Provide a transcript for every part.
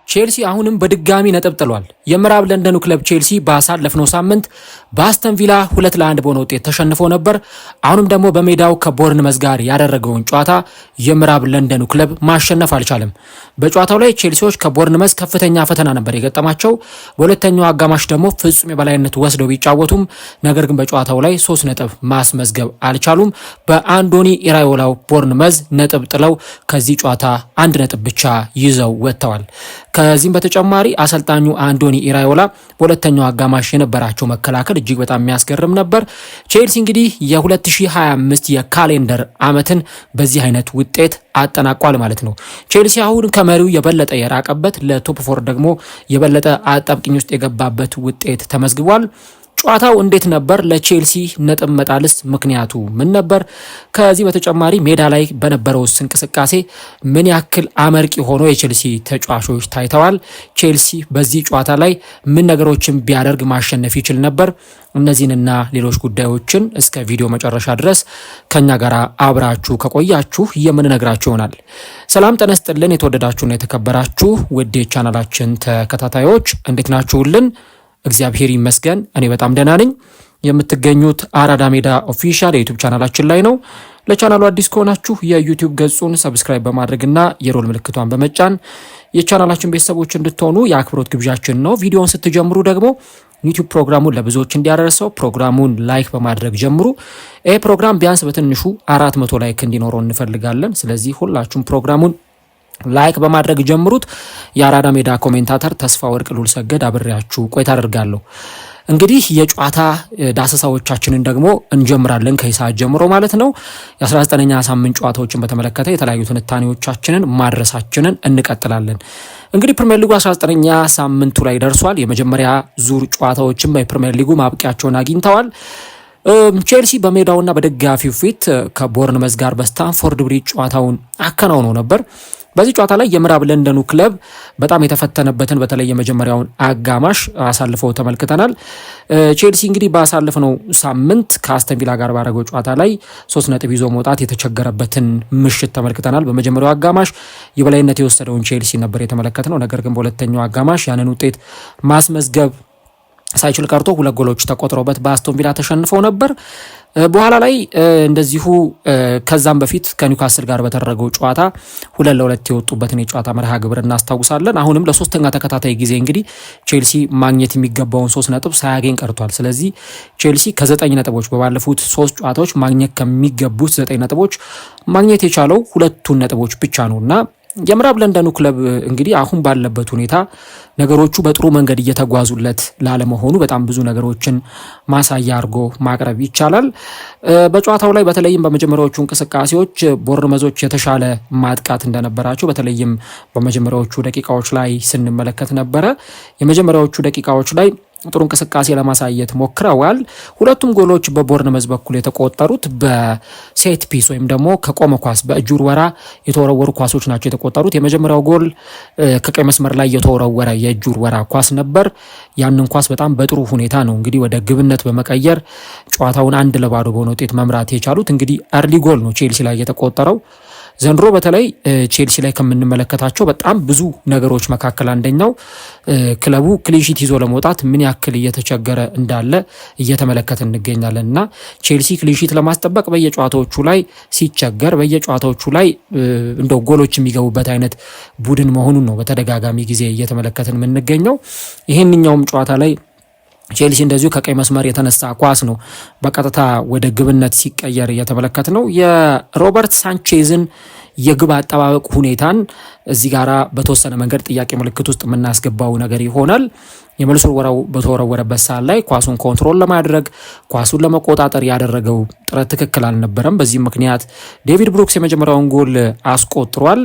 ቼልሲ አሁንም በድጋሚ ነጥብ ጥሏል። የምዕራብ ለንደኑ ክለብ ቼልሲ ባሳለፍነው ሳምንት በአስተን ቪላ 2-1 በሆነ ውጤት ተሸንፎ ነበር። አሁንም ደግሞ በሜዳው ከቦርንመዝ ጋር ያደረገውን ጨዋታ የምዕራብ ለንደኑ ክለብ ማሸነፍ አልቻለም። በጨዋታው ላይ ቼልሲዎች ከቦርንመዝ ከፍተኛ ፈተና ነበር የገጠማቸው። በሁለተኛው አጋማሽ ደግሞ ፍጹም የበላይነት ወስደው ቢጫወቱም ነገር ግን በጨዋታው ላይ 3 ነጥብ ማስመዝገብ አልቻሉም። በአንዶኒ ኢራዮላው ቦርንመዝ ነጥብ ጥለው ከዚህ ጨዋታ 1 ነጥብ ብቻ ይዘው ወጥተዋል። ከዚህም በተጨማሪ አሰልጣኙ አንዶኒ ኢራዮላ በሁለተኛው አጋማሽ የነበራቸው መከላከል እጅግ በጣም የሚያስገርም ነበር። ቼልሲ እንግዲህ የ2025 የካሌንደር ዓመትን በዚህ አይነት ውጤት አጠናቋል ማለት ነው። ቼልሲ አሁን ከመሪው የበለጠ የራቀበት ለቶፕ ፎር ደግሞ የበለጠ አጣብቂኝ ውስጥ የገባበት ውጤት ተመዝግቧል። ጨዋታው እንዴት ነበር? ለቼልሲ ነጥብ መጣልስ ምክንያቱ ምን ነበር? ከዚህ በተጨማሪ ሜዳ ላይ በነበረው እንቅስቃሴ ምን ያክል አመርቂ ሆኖ የቼልሲ ተጫዋቾች ታይተዋል? ቼልሲ በዚህ ጨዋታ ላይ ምን ነገሮችን ቢያደርግ ማሸነፍ ይችል ነበር? እነዚህንና ሌሎች ጉዳዮችን እስከ ቪዲዮ መጨረሻ ድረስ ከኛ ጋር አብራችሁ ከቆያችሁ የምንነግራችሁ ይሆናል። ሰላም ጤና ይስጥልን። የተወደዳችሁና የተከበራችሁ ውድ ቻናላችን ተከታታዮች እንዴት ናችሁልን? እግዚአብሔር ይመስገን እኔ በጣም ደህና ነኝ። የምትገኙት አራዳ ሜዳ ኦፊሻል የዩቲዩብ ቻናላችን ላይ ነው። ለቻናሉ አዲስ ከሆናችሁ የዩቲዩብ ገጹን ሰብስክራይብ በማድረግና የሮል ምልክቷን በመጫን የቻናላችን ቤተሰቦች እንድትሆኑ የአክብሮት ግብዣችን ነው። ቪዲዮውን ስትጀምሩ ደግሞ ዩቲዩብ ፕሮግራሙን ለብዙዎች እንዲያደርሰው ፕሮግራሙን ላይክ በማድረግ ጀምሩ። ይህ ፕሮግራም ቢያንስ በትንሹ 400 ላይክ እንዲኖረው እንፈልጋለን። ስለዚህ ሁላችሁም ፕሮግራሙን ላይክ በማድረግ ጀምሩት። የአራዳ ሜዳ ኮሜንታተር ተስፋ ወርቅ ሉል ሰገድ አብሬያችሁ ቆይታ አደርጋለሁ። እንግዲህ የጨዋታ ዳሰሳዎቻችንን ደግሞ እንጀምራለን ከሰዓት ጀምሮ ማለት ነው። የ19ኛ ሳምንት ጨዋታዎችን በተመለከተ የተለያዩ ትንታኔዎቻችንን ማድረሳችንን እንቀጥላለን። እንግዲህ ፕሪሚየር ሊጉ 19ኛ ሳምንቱ ላይ ደርሷል። የመጀመሪያ ዙር ጨዋታዎችን በፕሪሚየር ሊጉ ማብቂያቸውን አግኝተዋል። ቼልሲ በሜዳውና በደጋፊው ፊት ከቦርንመዝ ጋር በስታንፎርድ ብሪጅ ጨዋታውን አከናውኖ ነበር። በዚህ ጨዋታ ላይ የምዕራብ ለንደኑ ክለብ በጣም የተፈተነበትን በተለይ የመጀመሪያውን አጋማሽ አሳልፈው ተመልክተናል። ቼልሲ እንግዲህ ባሳለፍነው ሳምንት ከአስተን ቪላ ጋር ባደረገው ጨዋታ ላይ 3 ነጥብ ይዞ መውጣት የተቸገረበትን ምሽት ተመልክተናል። በመጀመሪያው አጋማሽ የበላይነት የወሰደውን ቼልሲ ነበር የተመለከትነው። ነገር ግን በሁለተኛው አጋማሽ ያንን ውጤት ማስመዝገብ ሳይችል ቀርቶ 2 ጎሎች ተቆጥረውበት በአስቶን ቪላ ተሸንፈው ነበር። በኋላ ላይ እንደዚሁ ከዛም በፊት ከኒውካስል ጋር በተደረገው ጨዋታ 2-2 የወጡበትን የጨዋታ መርሃ ግብር እናስታውሳለን። አሁንም ለሶስተኛ ተከታታይ ጊዜ እንግዲህ ቼልሲ ማግኘት የሚገባውን 3 ነጥብ ሳያገኝ ቀርቷል። ስለዚህ ቼልሲ ከ9 ነጥቦች በባለፉት 3 ጨዋታዎች ማግኘት ከሚገቡት 9 ነጥቦች ማግኘት የቻለው 2 ነጥቦች ብቻ ነውና የምዕራብ ለንደኑ ክለብ እንግዲህ አሁን ባለበት ሁኔታ ነገሮቹ በጥሩ መንገድ እየተጓዙለት ላለመሆኑ በጣም ብዙ ነገሮችን ማሳያ አድርጎ ማቅረብ ይቻላል። በጨዋታው ላይ በተለይም በመጀመሪያዎቹ እንቅስቃሴዎች ቦርንመዞች የተሻለ ማጥቃት እንደነበራቸው በተለይም በመጀመሪያዎቹ ደቂቃዎች ላይ ስንመለከት ነበረ። የመጀመሪያዎቹ ደቂቃዎች ላይ ጥሩ እንቅስቃሴ ለማሳየት ሞክረዋል። ሁለቱም ጎሎች በቦርንመዝ በኩል የተቆጠሩት በሴት ፒስ ወይም ደግሞ ከቆመ ኳስ በእጅ ውርወራ የተወረወሩ ኳሶች ናቸው የተቆጠሩት። የመጀመሪያው ጎል ከቀይ መስመር ላይ የተወረወረ የእጅ ውርወራ ኳስ ነበር። ያንን ኳስ በጣም በጥሩ ሁኔታ ነው እንግዲህ ወደ ግብነት በመቀየር ጨዋታውን 1-0 በሆነ ውጤት መምራት የቻሉት። እንግዲህ አርሊ ጎል ነው ቼልሲ ላይ የተቆጠረው። ዘንድሮ በተለይ ቼልሲ ላይ ከምንመለከታቸው በጣም ብዙ ነገሮች መካከል አንደኛው ክለቡ ክሊንሺት ይዞ ለመውጣት ምን ያክል እየተቸገረ እንዳለ እየተመለከተ እንገኛለን እና ቼልሲ ክሊንሺት ለማስጠበቅ በየጨዋታዎቹ ላይ ሲቸገር፣ በየጨዋታዎቹ ላይ እንደው ጎሎች የሚገቡበት አይነት ቡድን መሆኑን ነው በተደጋጋሚ ጊዜ እየተመለከትን የምንገኘው። ይሄንኛውም ጨዋታ ላይ ቼልሲ እንደዚሁ ከቀይ መስመር የተነሳ ኳስ ነው በቀጥታ ወደ ግብነት ሲቀየር እየተመለከት ነው። የሮበርት ሳንቼዝን የግብ አጠባበቅ ሁኔታን እዚህ ጋራ በተወሰነ መንገድ ጥያቄ ምልክት ውስጥ የምናስገባው ነገር ይሆናል። የመልሶ ወራው በተወረወረበት ሰዓት ላይ ኳሱን ኮንትሮል ለማድረግ ኳሱን ለመቆጣጠር ያደረገው ጥረት ትክክል አልነበረም። በዚህ ምክንያት ዴቪድ ብሩክስ የመጀመሪያውን ጎል አስቆጥሯል።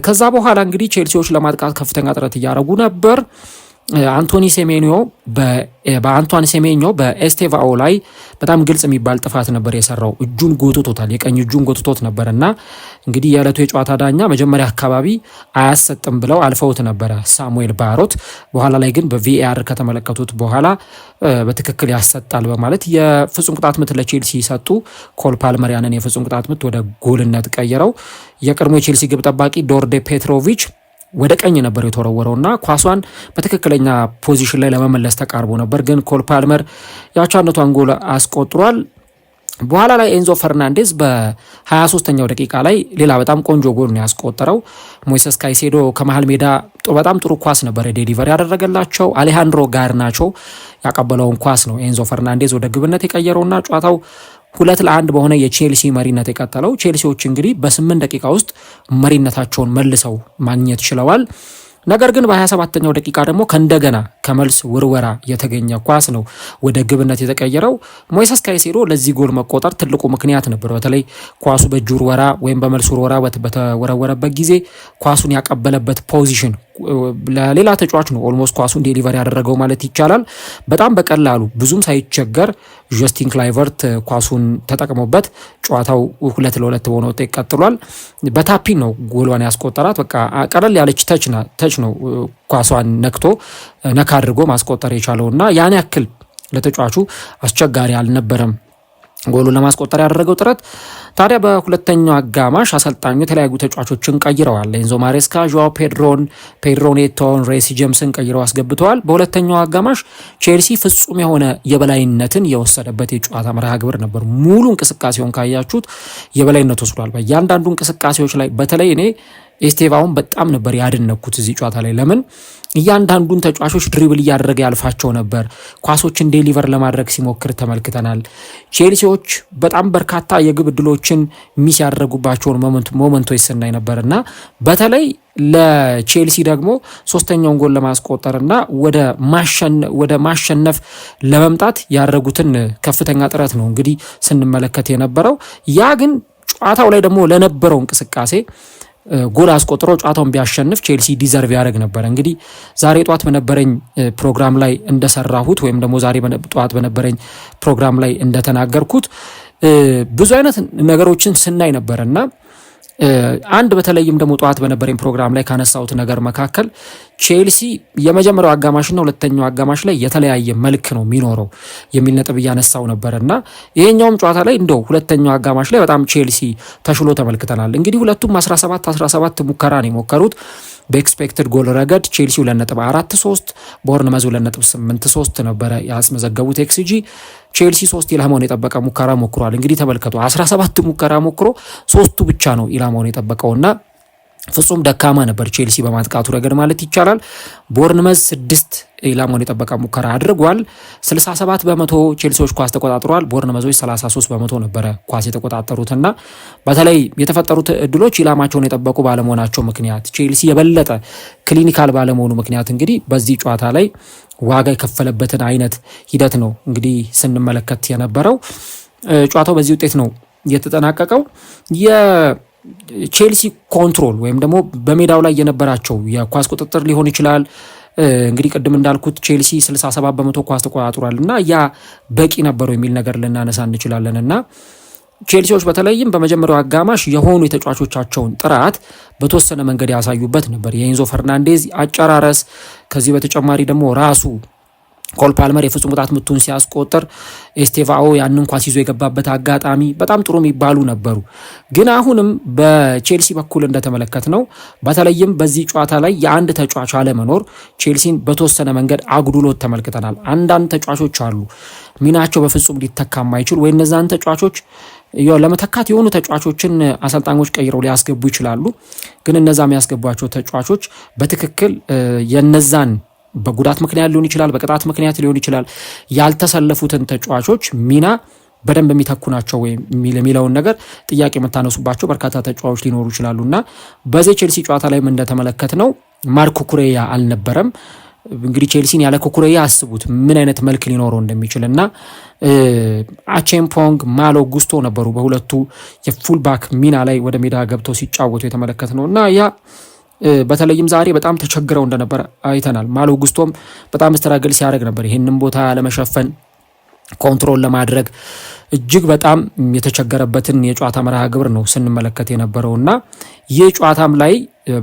ከዛ በኋላ እንግዲህ ቼልሲዎች ለማጥቃት ከፍተኛ ጥረት እያደረጉ ነበር። አንቶኒ ሴሜኞ በአንቷን ሴሜኞ በኤስቴቫኦ ላይ በጣም ግልጽ የሚባል ጥፋት ነበር የሰራው። እጁን ጎትቶታል፣ የቀኝ እጁን ጎትቶት ነበር እና እንግዲህ የዕለቱ የጨዋታ ዳኛ መጀመሪያ አካባቢ አያሰጥም ብለው አልፈውት ነበረ ሳሙኤል ባሮት። በኋላ ላይ ግን በቪኤአር ከተመለከቱት በኋላ በትክክል ያሰጣል በማለት የፍጹም ቅጣት ምት ለቼልሲ ሰጡ። ኮል ፓልመር ያንን የፍጹም ቅጣት ምት ወደ ጎልነት ቀየረው። የቀድሞ የቼልሲ ግብ ጠባቂ ዶርዴ ፔትሮቪች ወደ ቀኝ ነበር የተወረወረውና ኳሷን በትክክለኛ ፖዚሽን ላይ ለመመለስ ተቃርቦ ነበር፣ ግን ኮል ፓልመር ያቻነቷን ጎል አስቆጥሯል። በኋላ ላይ ኤንዞ ፈርናንዴዝ በ23ኛው ደቂቃ ላይ ሌላ በጣም ቆንጆ ጎል ነው ያስቆጠረው። ሞይሰስ ካይሴዶ ከመሃል ሜዳ በጣም ጥሩ ኳስ ነበር ዴሊቨር ያደረገላቸው። አሌሃንድሮ ጋርናቾ ያቀበለውን ኳስ ነው ኤንዞ ፈርናንዴዝ ወደ ግብነት የቀየረውና ጨዋታው 2-1 በሆነ የቼልሲ መሪነት የቀጠለው። ቼልሲዎች እንግዲህ በ8 ደቂቃ ውስጥ መሪነታቸውን መልሰው ማግኘት ችለዋል። ነገር ግን በ27ኛው ደቂቃ ደግሞ ከእንደገና ከመልስ ውርወራ የተገኘ ኳስ ነው ወደ ግብነት የተቀየረው። ሞይሰስ ካይሴዶ ለዚህ ጎል መቆጠር ትልቁ ምክንያት ነበር። በተለይ ኳሱ በእጅ ውርወራ ወይም በመልስ ውርወራ በተወረወረበት ጊዜ ኳሱን ያቀበለበት ፖዚሽን ለሌላ ተጫዋች ነው ኦልሞስት ኳሱን ዴሊቨር ያደረገው ማለት ይቻላል። በጣም በቀላሉ ብዙም ሳይቸገር ጀስቲን ክላይቨርት ኳሱን ተጠቅሞበት ጨዋታው 2-2 በሆነ ውጤት ቀጥሏል። በታፒን ነው ጎሏን ያስቆጠራት። በቃ ቀለል ያለች ተች ነው ኳሷን ነካ አድርጎ ማስቆጠር የቻለውና ያን ያክል ለተጫዋቹ አስቸጋሪ አልነበረም ጎሉን ለማስቆጠር ያደረገው ጥረት። ታዲያ በሁለተኛው አጋማሽ አሰልጣኙ የተለያዩ ተጫዋቾችን ቀይረዋል። ኤንዞ ማሬስካ ጆአው ፔድሮ ኔቶን፣ ሬሲ ጄምስን ቀይረው አስገብተዋል። በሁለተኛው አጋማሽ ቼልሲ ፍጹም የሆነ የበላይነትን የወሰደበት የጨዋታ መርሃ ግብር ነበር። ሙሉ እንቅስቃሴውን ካያችሁት የበላይነት ወስዷል በእያንዳንዱ እንቅስቃሴዎች ላይ። በተለይ እኔ ኤስቴቫውን በጣም ነበር ያደነኩት እዚህ ጨዋታ ላይ። ለምን እያንዳንዱን ተጫዋቾች ድሪብል እያደረገ ያልፋቸው ነበር። ኳሶችን ዴሊቨር ለማድረግ ሲሞክር ተመልክተናል። ቼልሲዎች በጣም በርካታ የግብ ዕድሎችን ሚስ ያደረጉባቸውን ሞመንቶች ስናይ ነበር እና በተለይ ለቼልሲ ደግሞ ሶስተኛውን ጎል ለማስቆጠርና ወደ ማሸነፍ ለመምጣት ያደረጉትን ከፍተኛ ጥረት ነው እንግዲህ ስንመለከት የነበረው። ያ ግን ጨዋታው ላይ ደግሞ ለነበረው እንቅስቃሴ ጎል አስቆጥሮ ጨዋታውን ቢያሸንፍ ቼልሲ ዲዘርቭ ያደርግ ነበር። እንግዲህ ዛሬ ጧት በነበረኝ ፕሮግራም ላይ እንደሰራሁት ወይም ደግሞ ዛሬ ጧት በነበረኝ ፕሮግራም ላይ እንደተናገርኩት ብዙ አይነት ነገሮችን ስናይ ነበርና አንድ በተለይም ደግሞ ጧት በነበረኝ ፕሮግራም ላይ ካነሳሁት ነገር መካከል ቼልሲ የመጀመሪያው አጋማሽና ሁለተኛው አጋማሽ ላይ የተለያየ መልክ ነው የሚኖረው የሚል ነጥብ እያነሳው ነበርና ይሄኛውም ጨዋታ ላይ እንደው ሁለተኛው አጋማሽ ላይ በጣም ቼልሲ ተሽሎ ተመልክተናል። እንግዲህ ሁለቱም 17 ሙከራ ነው የሞከሩት። በኤክስፔክትድ ጎል ረገድ ቼልሲ 2.43 ቦርንመዝ 2.83 ነበረ ያስመዘገቡት ኤክስጂ። ቼልሲ 3 ኢላማውን የጠበቀ ሙከራ ሞክሯል። እንግዲህ ተመልከቱ 17 ሙከራ ሞክሮ 3ቱ ብቻ ነው ኢላማውን የጠበቀውና ፍጹም ደካማ ነበር ቼልሲ በማጥቃቱ ረገድ ማለት ይቻላል። ቦርንመዝ 6 ኢላማውን የጠበቀ ሙከራ አድርጓል። 67% ቼልሲዎች ኳስ ተቆጣጥሯል። ቦርንመዞች 33% ነበረ ኳስ የተቆጣጠሩትና በተለይ የተፈጠሩት እድሎች ኢላማቸውን የጠበቁ ባለመሆናቸው ምክንያት ቼልሲ የበለጠ ክሊኒካል ባለመሆኑ ምክንያት እንግዲህ በዚህ ጨዋታ ላይ ዋጋ የከፈለበትን አይነት ሂደት ነው እንግዲህ ስንመለከት የነበረው። ጨዋታው በዚህ ውጤት ነው የተጠናቀቀው። የቼልሲ ኮንትሮል ወይም ደግሞ በሜዳው ላይ የነበራቸው የኳስ ቁጥጥር ሊሆን ይችላል። እንግዲህ ቅድም እንዳልኩት ቼልሲ 67% ኳስ ተቆጣጥሯል እና ያ በቂ ነበረው የሚል ነገር ልናነሳ እንችላለን እና ቼልሲዎች በተለይም በመጀመሪያው አጋማሽ የሆኑ የተጫዋቾቻቸውን ጥራት በተወሰነ መንገድ ያሳዩበት ነበር። የኤንዞ ፈርናንዴዝ አጨራረስ፣ ከዚህ በተጨማሪ ደግሞ ራሱ ኮል ፓልመር የፍጹም ቅጣት ምቱን ሲያስቆጥር ኤስቴቫኦ ያንን ኳስ ይዞ የገባበት አጋጣሚ በጣም ጥሩ የሚባሉ ነበሩ። ግን አሁንም በቼልሲ በኩል እንደተመለከት ነው በተለይም በዚህ ጨዋታ ላይ የአንድ ተጫዋች አለመኖር ቼልሲን በተወሰነ መንገድ አጉድሎት ተመልክተናል። አንዳንድ ተጫዋቾች አሉ ሚናቸው በፍጹም ሊተካ የማይችሉ ወይ እነዛን ተጫዋቾች ለመተካት የሆኑ ተጫዋቾችን አሰልጣኞች ቀይረው ሊያስገቡ ይችላሉ። ግን እነዛ የሚያስገቧቸው ተጫዋቾች በትክክል የነዛን በጉዳት ምክንያት ሊሆን ይችላል፣ በቅጣት ምክንያት ሊሆን ይችላል ያልተሰለፉትን ተጫዋቾች ሚና በደንብ የሚተኩ ናቸው ወይ የሚለውን ነገር ጥያቄ የምታነሱባቸው በርካታ ተጫዋቾች ሊኖሩ ይችላሉና በዚህ ቼልሲ ጨዋታ ላይም እንደተመለከት ነው ማርኮ ኩሬያ አልነበረም። እንግዲህ ቼልሲን ያለ ኩኩሬያ አስቡት ምን አይነት መልክ ሊኖረው እንደሚችልና አቼምፖንግ ማሎ ጉስቶ ነበሩ በሁለቱ የፉልባክ ሚና ላይ ወደ ሜዳ ገብተው ሲጫወቱ የተመለከት ነውና ያ በተለይም ዛሬ በጣም ተቸግረው እንደነበር አይተናል። ማሎ ጉስቶም በጣም ስትራግል ሲያደርግ ነበር ይሄንን ቦታ ለመሸፈን ኮንትሮል ለማድረግ እጅግ በጣም የተቸገረበትን የጨዋታ መርሃ ግብር ነው ስንመለከት የነበረውና ይህ ጨዋታም ላይ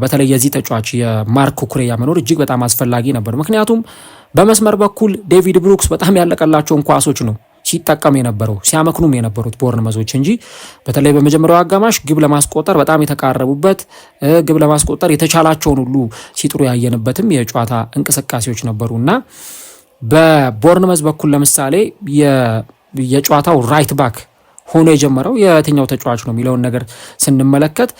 በተለይ የዚህ ተጫዋች የማርኮ ኩሬያ መኖር እጅግ በጣም አስፈላጊ ነበር። ምክንያቱም በመስመር በኩል ዴቪድ ብሩክስ በጣም ያለቀላቸውን ኳሶች ነው ሲጠቀም የነበረው ሲያመክኑም የነበሩት ቦርንመዞች እንጂ በተለይ በመጀመሪያው አጋማሽ ግብ ለማስቆጠር በጣም የተቃረቡበት ግብ ለማስቆጠር የተቻላቸውን ሁሉ ሲጥሩ ያየንበትም የጨዋታ እንቅስቃሴዎች ነበሩና በቦርንመዝ በኩል ለምሳሌ የጨዋታው ራይት ባክ ሆኖ የጀመረው የትኛው ተጫዋች ነው የሚለውን ነገር ስንመለከት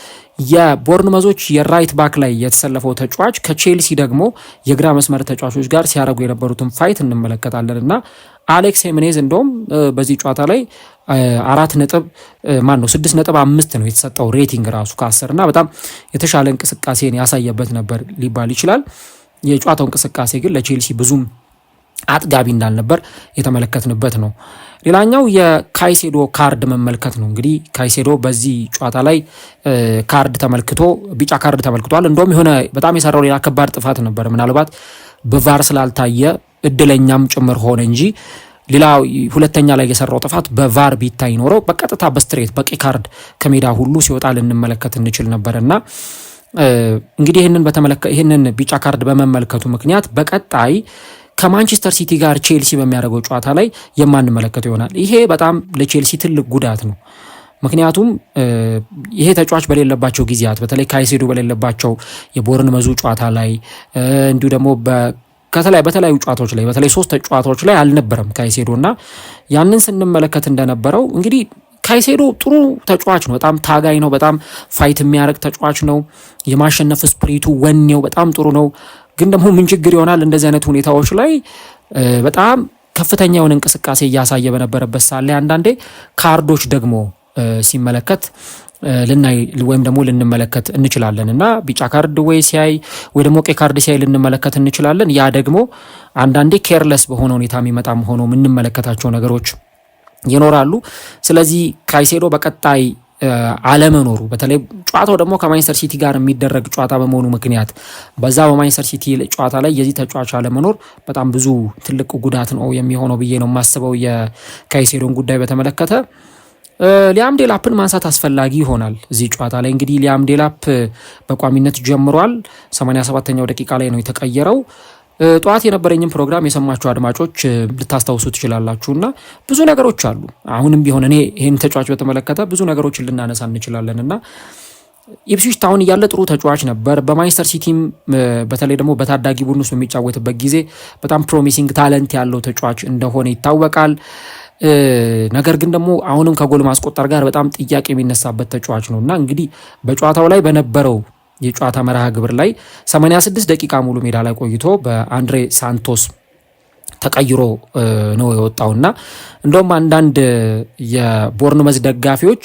የቦርንመዞች የራይት ባክ ላይ የተሰለፈው ተጫዋች ከቼልሲ ደግሞ የግራ መስመር ተጫዋቾች ጋር ሲያደርጉ የነበሩትን ፋይት እንመለከታለን እና አሌክስ ሄሜኔዝ እንደውም በዚህ ጨዋታ ላይ 6.5 ነው የተሰጠው ሬቲንግ ራሱ ከ10 እና በጣም የተሻለ እንቅስቃሴን ያሳየበት ነበር ሊባል ይችላል። የጨዋታው እንቅስቃሴ ግን ለቼልሲ ብዙም አጥጋቢ እንዳልነበር የተመለከትንበት ነው። ሌላኛው የካይሴዶ ካርድ መመልከት ነው። እንግዲህ ካይሴዶ በዚህ ጨዋታ ላይ ቢጫ ካርድ ተመልክቷል። እንደውም የሆነ በጣም የሰራው ሌላ ከባድ ጥፋት ነበር። ምናልባት በቫር ስላልታየ እድለኛም ጭምር ሆነ እንጂ ሌላ ሁለተኛ ላይ የሰራው ጥፋት በቫር ቢታይ ኖሮ በቀጥታ በስትሬት በቀይ ካርድ ከሜዳ ሁሉ ሲወጣ ልንመለከት እንችል ነበርና እንግዲህ ይህንን ቢጫ ካርድ በመመልከቱ ምክንያት በቀጣይ ከማንቸስተር ሲቲ ጋር ቼልሲ በሚያደርገው ጨዋታ ላይ የማንመለከተው ይሆናል። ይሄ በጣም ለቼልሲ ትልቅ ጉዳት ነው። ምክንያቱም ይሄ ተጫዋች በሌለባቸው ጊዜያት በተለይ ካይሴዶ በሌለባቸው የቦርንመዙ ጨዋታ ላይ እንዲሁ ደግሞ በተለያዩ ጨዋታዎች ላይ በተለይ 3 ጨዋታዎች ላይ አልነበረም ካይሴዶ እና ያንን ስንመለከት እንደነበረው እንግዲህ ካይሴዶ ጥሩ ተጫዋች ነው። በጣም ታጋይ ነው። በጣም ፋይት የሚያደርግ ተጫዋች ነው። የማሸነፍ ስፕሪቱ ወኔው በጣም ጥሩ ነው። ግን ደግሞ ምን ችግር ይሆናል እንደዚህ አይነት ሁኔታዎች ላይ በጣም ከፍተኛ የሆነ እንቅስቃሴ እያሳየ በነበረበት ሳለ አንዳንዴ ካርዶች ደግሞ ሲመለከት ልናይ ወይም ደግሞ ልንመለከት እንችላለን እና ቢጫ ካርድ ወይ ሲያይ ወይ ደግሞ ቀይ ካርድ ሲያይ ልንመለከት እንችላለን። ያ ደግሞ አንዳንዴ ኬርለስ በሆነ ሁኔታ የሚመጣም ሆኖ የምንመለከታቸው ነገሮች ይኖራሉ። ስለዚህ ካይሴዶ በቀጣይ አለመኖሩ በተለይ ጨዋታው ደግሞ ከማንቸስተር ሲቲ ጋር የሚደረግ ጨዋታ በመሆኑ ምክንያት በዛ በማንቸስተር ሲቲ ጨዋታ ላይ የዚህ ተጫዋች አለመኖር በጣም ብዙ ትልቅ ጉዳት ነው የሚሆነው ብዬ ነው የማስበው። የካይሴዶን ጉዳይ በተመለከተ ሊያም ዴላፕን ማንሳት አስፈላጊ ይሆናል። እዚህ ጨዋታ ላይ እንግዲህ ሊያም ዴላፕ በቋሚነት ጀምሯል። 87ኛው ደቂቃ ላይ ነው የተቀየረው። ጠዋት የነበረኝም ፕሮግራም የሰማችሁ አድማጮች ልታስታውሱ ትችላላችሁና ብዙ ነገሮች አሉ። አሁንም ቢሆን እኔ ይህን ተጫዋች በተመለከተ ብዙ ነገሮችን ልናነሳ እንችላለንና ኢፕስዊች ታውን እያለ ጥሩ ተጫዋች ነበር። በማንቸስተር ሲቲም በተለይ ደግሞ በታዳጊ ቡድን ውስጥ በሚጫወትበት ጊዜ በጣም ፕሮሚሲንግ ታለንት ያለው ተጫዋች እንደሆነ ይታወቃል። ነገር ግን ደግሞ አሁንም ከጎል ማስቆጠር ጋር በጣም ጥያቄ የሚነሳበት ተጫዋች ነውና እንግዲህ በጨዋታው ላይ በነበረው የጨዋታ መርሃ ግብር ላይ 86 ደቂቃ ሙሉ ሜዳ ላይ ቆይቶ በአንድሬ ሳንቶስ ተቀይሮ ነው የወጣውና እንደውም አንዳንድ የቦርንመዝ ደጋፊዎች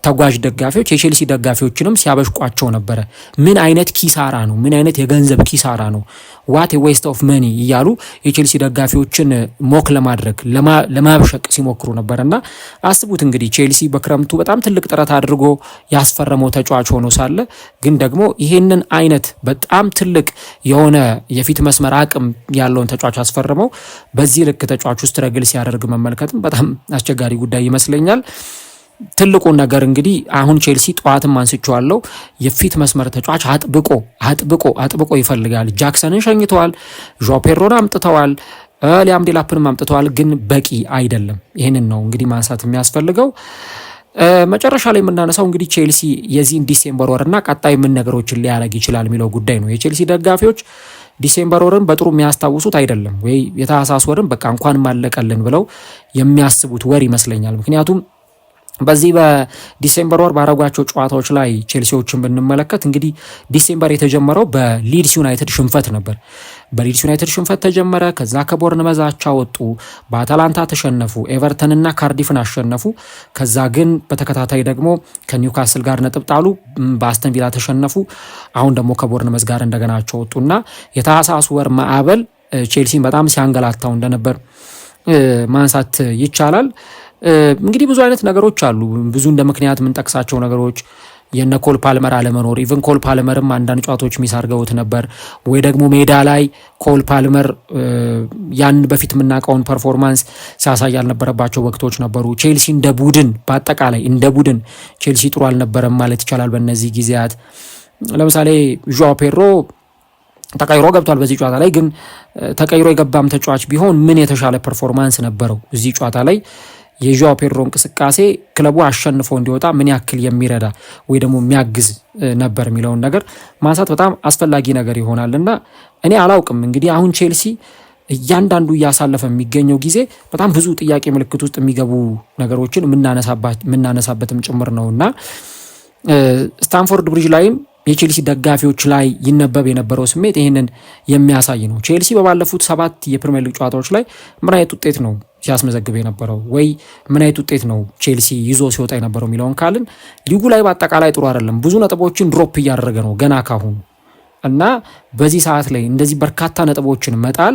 ተጓዥ ደጋፊዎች የቼልሲ ደጋፊዎችንም ሲያበሽቋቸው ነበረ። ምን አይነት ኪሳራ ነው፣ ምን አይነት የገንዘብ ኪሳራ ነው፣ ዋት ዌስት ኦፍ መኒ እያሉ የቼልሲ ደጋፊዎችን ሞክ ለማድረግ ለማብሸቅ ሲሞክሩ ነበርና አስቡት እንግዲህ ቼልሲ በክረምቱ በጣም ትልቅ ጥረት አድርጎ ያስፈረመው ተጫዋች ሆኖ ሳለ ግን ደግሞ ይሄንን አይነት በጣም ትልቅ የሆነ የፊት መስመር አቅም ያለውን ተጫዋች አስፈረመው በዚህ ልክ ተጫዋች ውስጥ ረግል ሲያደርግ መመልከትም በጣም አስቸጋሪ ጉዳይ ይመስለኛል። ትልቁ ነገር እንግዲህ አሁን ቼልሲ ጠዋትም አንስቼዋለሁ የፊት መስመር ተጫዋች አጥብቆ ይፈልጋል። ጃክሰንን ሸኝተዋል፣ ዦ ፔድሮን አምጥተዋል፣ ሊያም ዴላፕንም አምጥተዋል፣ ግን በቂ አይደለም። ይህንን ነው እንግዲህ ማንሳት የሚያስፈልገው። መጨረሻ ላይ የምናነሳው እንግዲህ ቼልሲ የዚህን ዲሴምበር ወርና ቀጣይ ምን ነገሮችን ሊያደርግ ይችላል የሚለው ጉዳይ ነው። የቼልሲ ደጋፊዎች ዲሴምበር ወርን በጥሩ የሚያስታውሱት አይደለም ወይ የታህሳስ ወርን በቃ እንኳን ማለቀልን ብለው የሚያስቡት ወር ይመስለኛል። ምክንያቱም በዚህ በዲሴምበር ወር ባረጓቸው ጨዋታዎች ላይ ቼልሲዎችን ብንመለከት እንግዲህ ዲሴምበር የተጀመረው በሊድስ ዩናይትድ ሽንፈት ነበር። በሊድስ ዩናይትድ ሽንፈት ተጀመረ። ከዛ ከቦርንመዝ አቻ ወጡ፣ በአታላንታ ተሸነፉ፣ ኤቨርተንና ካርዲፍን አሸነፉ። ከዛ ግን በተከታታይ ደግሞ ከኒውካስል ጋር ነጥብ ጣሉ፣ በአስተን ቪላ ተሸነፉ። አሁን ደግሞ ከቦርንመዝ ጋር እንደገና አቻ ወጡና የታህሳስ ወር ማዕበል ቼልሲን በጣም ሲያንገላታው እንደነበር ማንሳት ይቻላል። እንግዲህ ብዙ አይነት ነገሮች አሉ። ብዙ እንደ ምክንያት የምንጠቅሳቸው ነገሮች የነ ኮል ፓልመር አለመኖር፣ ኢቭን ኮል ፓልመርም አንዳንድ ጨዋታዎች ሚስ አድርገውት ነበር ወይ ደግሞ ሜዳ ላይ ኮል ፓልመር ያን በፊት የምናውቀውን ፐርፎርማንስ ሲያሳይ ያልነበረባቸው ወቅቶች ነበሩ። ቼልሲ እንደ ቡድን በአጠቃላይ እንደ ቡድን ቼልሲ ጥሩ አልነበረም ማለት ይቻላል በእነዚህ ጊዜያት። ለምሳሌ ዦ ፔድሮ ተቀይሮ ገብቷል። በዚህ ጨዋታ ላይ ግን ተቀይሮ የገባም ተጫዋች ቢሆን ምን የተሻለ ፐርፎርማንስ ነበረው? እዚህ ጨዋታ ላይ የዦአው ፔድሮ እንቅስቃሴ ክለቡ አሸንፎ እንዲወጣ ምን ያክል የሚረዳ ወይ ደግሞ የሚያግዝ ነበር የሚለውን ነገር ማንሳት በጣም አስፈላጊ ነገር ይሆናልና እኔ አላውቅም እንግዲህ አሁን ቼልሲ እያንዳንዱ እያሳለፈ የሚገኘው ጊዜ በጣም ብዙ ጥያቄ ምልክት ውስጥ የሚገቡ ነገሮችን የምናነሳበትም ጭምር ነውና ስታንፎርድ ብሪጅ ላይም የቼልሲ ደጋፊዎች ላይ ይነበብ የነበረው ስሜት ይህንን የሚያሳይ ነው። ቼልሲ በባለፉት 7 የፕሪሚየር ሊግ ጨዋታዎች ላይ ምን አይነት ውጤት ነው ሲያስመዘግብ የነበረው ወይ ምን አይነት ውጤት ነው ቼልሲ ይዞ ሲወጣ የነበረው የሚለውን ካልን ሊጉ ላይ በአጠቃላይ ጥሩ አይደለም። ብዙ ነጥቦችን ድሮፕ እያደረገ ነው ገና ካሁኑ እና በዚህ ሰዓት ላይ እንደዚህ በርካታ ነጥቦችን መጣል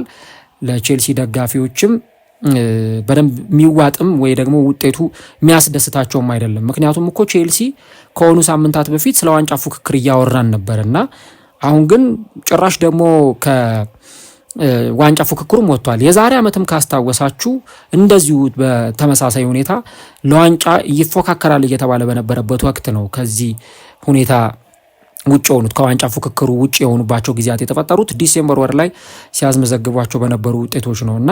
ለቼልሲ ደጋፊዎችም በደንብ የሚዋጥም ወይ ደግሞ ውጤቱ የሚያስደስታቸውም አይደለም። ምክንያቱም እኮ ቼልሲ ከሆኑ ሳምንታት በፊት ስለ ዋንጫ ፉክክር እያወራን ነበርና አሁን ግን ጭራሽ ደግሞ ከዋንጫ ፉክክሩም ወጥቷል። የዛሬ ዓመትም ካስታወሳችሁ እንደዚሁ በተመሳሳይ ሁኔታ ለዋንጫ ይፎካከራል እየተባለ በነበረበት ወቅት ነው ከዚህ ሁኔታ ውጭ የሆኑት ከዋንጫ ፉክክሩ ውጭ የሆኑባቸው ጊዜያት የተፈጠሩት ዲሴምበር ወር ላይ ሲያስመዘግቧቸው በነበሩ ውጤቶች ነው እና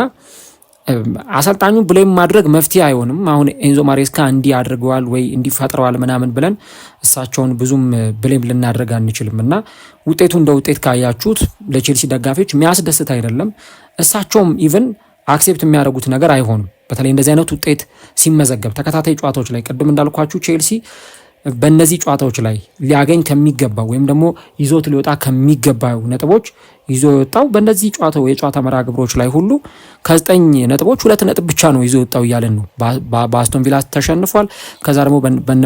አሰልጣኙ ብሌም ማድረግ መፍትሄ አይሆንም። አሁን ኤንዞ ማሬስካ እንዲህ አድርገዋል ወይ እንዲፈጥረዋል ምናምን ብለን እሳቸውን ብዙም ብሌም ልናደርግ አንችልም እና ውጤቱ እንደ ውጤት ካያችሁት ለቼልሲ ደጋፊዎች የሚያስደስት አይደለም። እሳቸውም ኢቭን አክሴፕት የሚያደርጉት ነገር አይሆንም። በተለይ እንደዚህ አይነት ውጤት ሲመዘገብ ተከታታይ ጨዋታዎች ላይ ቅድም እንዳልኳችሁ ቼልሲ በእነዚህ ጨዋታዎች ላይ ሊያገኝ ከሚገባው ወይም ደግሞ ይዞት ሊወጣ ከሚገባው ነጥቦች ይዞ የወጣው በእነዚህ የጨዋታ መርሃ ግብሮች ላይ ሁሉ ከ9 ነጥቦች 2 ነጥብ ብቻ ነው ይዞ የወጣው እያለን ነው። በአስቶን ቪላ ተሸንፏል። ከዛ ደግሞ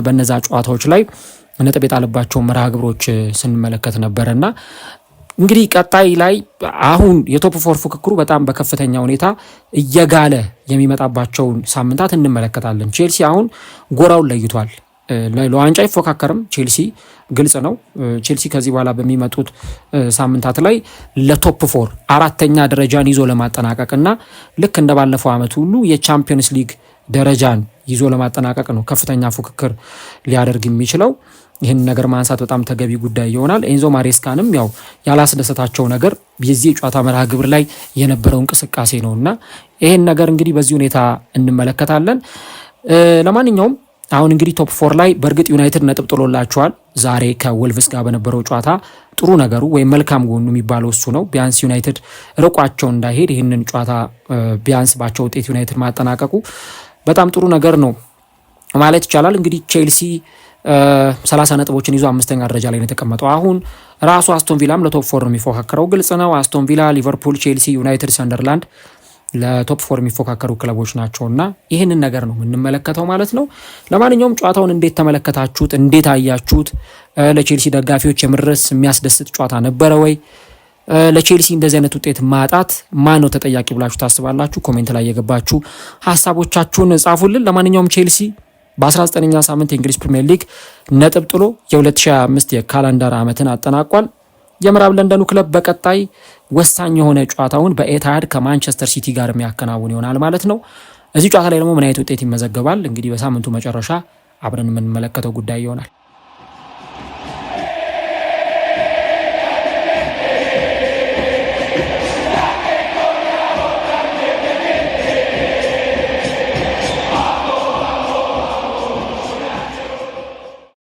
በነዛ ጨዋታዎች ላይ ነጥብ የጣለባቸው መርሃ ግብሮች ስንመለከት ነበረና እንግዲህ ቀጣይ ላይ አሁን የቶፕ 4 ፉክክሩ በጣም በከፍተኛ ሁኔታ እየጋለ የሚመጣባቸውን ሳምንታት እንመለከታለን። ቼልሲ አሁን ጎራውን ለይቷል። ለዋንጫ አይፎካከርም ቼልሲ ግልጽ ነው። ቼልሲ ከዚህ በኋላ በሚመጡት ሳምንታት ላይ ለቶፕ 4 4ኛ ደረጃን ይዞ ለማጠናቀቅና ልክ እንደባለፈው ዓመት ሁሉ የቻምፒየንስ ሊግ ደረጃን ይዞ ለማጠናቀቅ ነው ከፍተኛ ፉክክር ሊያደርግ የሚችለው። ይህን ነገር ማንሳት በጣም ተገቢ ጉዳይ ይሆናል። ኤንዞ ማሬስካንም ያው ያላስደሰታቸው ነገር የዚህ ጨዋታ መርሃ ግብር ላይ የነበረው እንቅስቃሴ ነውና ይህን ነገር እንግዲህ በዚህ ሁኔታ እንመለከታለን። ለማንኛውም አሁን እንግዲህ ቶፕ 4 ላይ በእርግጥ ዩናይትድ ነጥብ ጥሎላቸዋል። ዛሬ ከወልቭስ ጋር በነበረው ጨዋታ ጥሩ ነገሩ ወይም መልካም ጎኑ የሚባለው እሱ ነው። ቢያንስ ዩናይትድ ርቋቸው እንዳይሄድ ይህንን ጨዋታ ቢያንስ ባቸው ውጤት ዩናይትድ ማጠናቀቁ በጣም ጥሩ ነገር ነው ማለት ይቻላል። እንግዲህ ቼልሲ 30 ነጥቦችን ይዞ 5ኛ ደረጃ ላይ ነው የተቀመጠው። አሁን ራሱ አስቶን ቪላም ለቶፕ 4 የሚፎካከረው ግልጽ ነው። አስቶን ቪላ፣ ሊቨርፑል፣ ቼልሲ፣ ዩናይትድ፣ ሰንደርላንድ ለቶፕ 4 የሚፎካከሩ ክለቦች ናቸውና ይህንን ነገር ነው የምንመለከተው ማለት ነው። ለማንኛውም ጨዋታውን እንዴት ተመለከታችሁት? እንዴት አያችሁት? ለቼልሲ ደጋፊዎች የምድረስ የሚያስደስት ጨዋታ ነበረ ወይ? ለቼልሲ እንደዚህ አይነት ውጤት ማጣት ማን ነው ተጠያቂ ብላችሁ ታስባላችሁ? ኮሜንት ላይ የገባችሁ ሀሳቦቻችሁን ጻፉልን። ለማንኛውም ቼልሲ በ19ኛ ሳምንት የእንግሊዝ ፕሪሚየር ሊግ ነጥብ ጥሎ የ2025 የካላንደር ዓመትን አጠናቋል። የምዕራብ ለንደኑ ክለብ በቀጣይ ወሳኝ የሆነ ጨዋታውን በኤታሃድ ከማንቸስተር ሲቲ ጋር የሚያከናውን ይሆናል ማለት ነው። እዚህ ጨዋታ ላይ ደግሞ ምን አይነት ውጤት ይመዘገባል እንግዲህ በሳምንቱ መጨረሻ አብረን የምንመለከተው ጉዳይ ይሆናል።